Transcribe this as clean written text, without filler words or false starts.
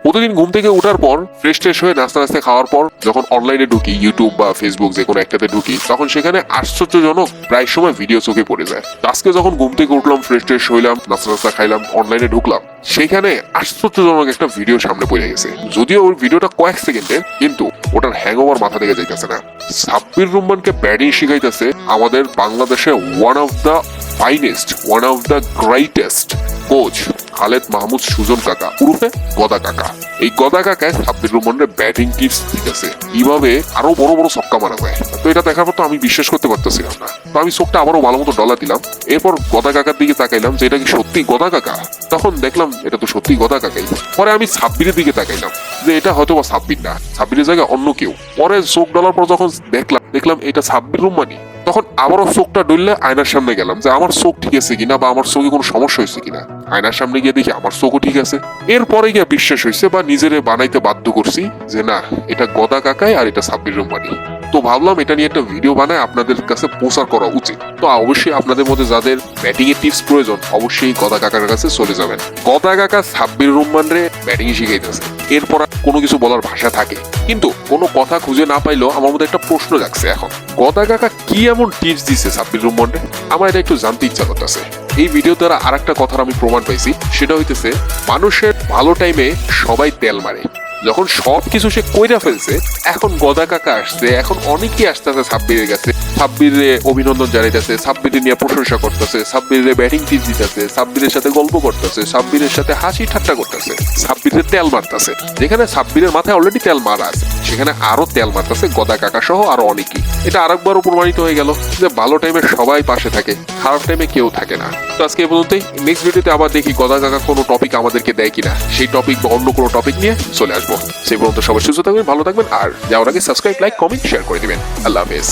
প্রতিদিন ঘুম থেকে ওঠার পর ফ্রেশ ট্রেশ হয়ে নাস্তা নাস্তা খাওয়ার পর যখন অনলাইনে ঢুকি, ইউটিউব বা ফেসবুক যে কোনো একটাতে ঢুকি, তখন সেখানে আশ্চর্যজনক প্রায় সময় ভিডিও চোখে পড়ে যায়। আজকে যখন ঘুম থেকে উঠলাম, ফ্রেশ ট্রেশ হইলাম, নাস্তা নাস্তা খাইলাম, অনলাইনে ঢুকলাম, সেখানে আশ্চর্যজনক একটা ভিডিও সামনে পড়ে গেছে। যদিও ওর ভিডিওটা কয়েক সেকেন্ডের, কিন্তু ওটার হ্যাংওভার মাথা থেকে যাইতেছে না। সাব্বির রহমানকে ব্যাটিং শিখাইতেছে আমাদের বাংলাদেশে one of the finest, one of the greatest coach Khaled Mahmud Sujon কাকা উরুফে গদা কাকা। এই গদা কাকায় সাব্বির রহমানের ব্যাটিং টিপস দিতেছে কিভাবে আরো বড় বড় ছক্কা মারা যায়। তো এটা দেখার পর তো আমি বিশ্বাস করতে পারতেছিলাম না। তো আমি চোখটা আবারও ভালো মতো ডলা দিলাম। এরপর গদা কাকার দিকে তাকাইলাম যে এটা কি সত্যি গদা কাকা। তখন দেখলাম এটা তো সত্যি গদা কাকাই। পরে আমি সাব্বিরের দিকে তাকাইলাম যে এটা হয়তো বা সাব্বির না, সাব্বিরের জায়গায় অন্য কেউ। পরে চোখ ডলার পর যখন দেখলাম এটা সাব্বির রহমানই। তখন আবারও চোখটা ডললে আয়নার সামনে গেলাম যে আমার চোখ ঠিক আছে কিনা বা আমার চোখে কোনো সমস্যা হয়েছে কিনা। আয়নার সামনে গিয়ে দেখি আমার চোখও ঠিক আছে। এরপরে গিয়ে বিশ্বাস হয়েছে বা নিজেরে বানাইতে বাধ্য করছি যে না, এটা গদা কাকাই আর এটা সাব্বির রহমানই। তো ভাবলাম এটা নিয়ে একটা ভিডিও বানায় আপনাদের কাছে প্রচার করা উচিত। তো অবশ্যই আপনাদের মধ্যে যাদের ব্যাটিং এর টিপস প্রয়োজন অবশ্যই গদা কাকার কাছে চলে যাবেন। গদা কাকা সাব্বির রহমান রে ব্যাটিং শিখাইতেছে। এরপর কোনো কিছু বলার ভাষা থাকে, কিন্তু কোনো কথা খুঁজে না পাইলেও আমার মধ্যে একটা প্রশ্ন জাগছে এখন, গদা কাকা কি এমন টিপস দিছে সাব্বির রহমান রে? আমার এটা একটু জানতে ইচ্ছা করতেছে। এই ভিডিও দ্বারা আর একটা কথার আমি প্রমাণ পাইছি, সেটা হইতেছে মানুষের ভালো টাইমে সবাই তেল মারে। যখন সবকিছু সে কইরা ফেলছে, এখন গদা কাকা আসছে, এখন অনেকেই আসতেছে সাব্বিরের কাছে, সাব্বিরে অভিনন্দন জানাইতেছে, সাব্বিরে নিয়ে প্রশংসা করতেছে, সাব্বিরে ব্যাটিং টিপস দিতেছে, সাব্বিরের সাথে গল্প করতেছে, সাব্বিরের সাথে হাসি ঠাট্টা করতেছে, সাব্বিরের তেল মারতেছে। যেখানে সাব্বিরের মাথায় অলরেডি তেল মারা আছে, সেখানে আরো তেল মারতেছে গদা কাকা সহ আরো অনেকেই। এটা আরেকবারও প্রমাণিত হয়ে গেল যে ভালো টাইমে সবাই পাশে থাকে, খারাপ টাইমে কেউ থাকে না। তো আজকে এই পর্যন্তই। নেক্সট ভিডিওতে আবার দেখি গদা কাকা কোনো টপিক আমাদেরকে দেয় কিনা, সেই টপিক বা অন্য কোনো টপিক নিয়ে চলে আসবো। সেই পর্যন্ত সবাই সুস্থ থাকবেন, ভালো থাকবেন, আর যাওয়ার আগে সাবস্ক্রাইব, লাইক, কমেন্ট, শেয়ার করে দিবেন। আল্লাহ হাফেজ।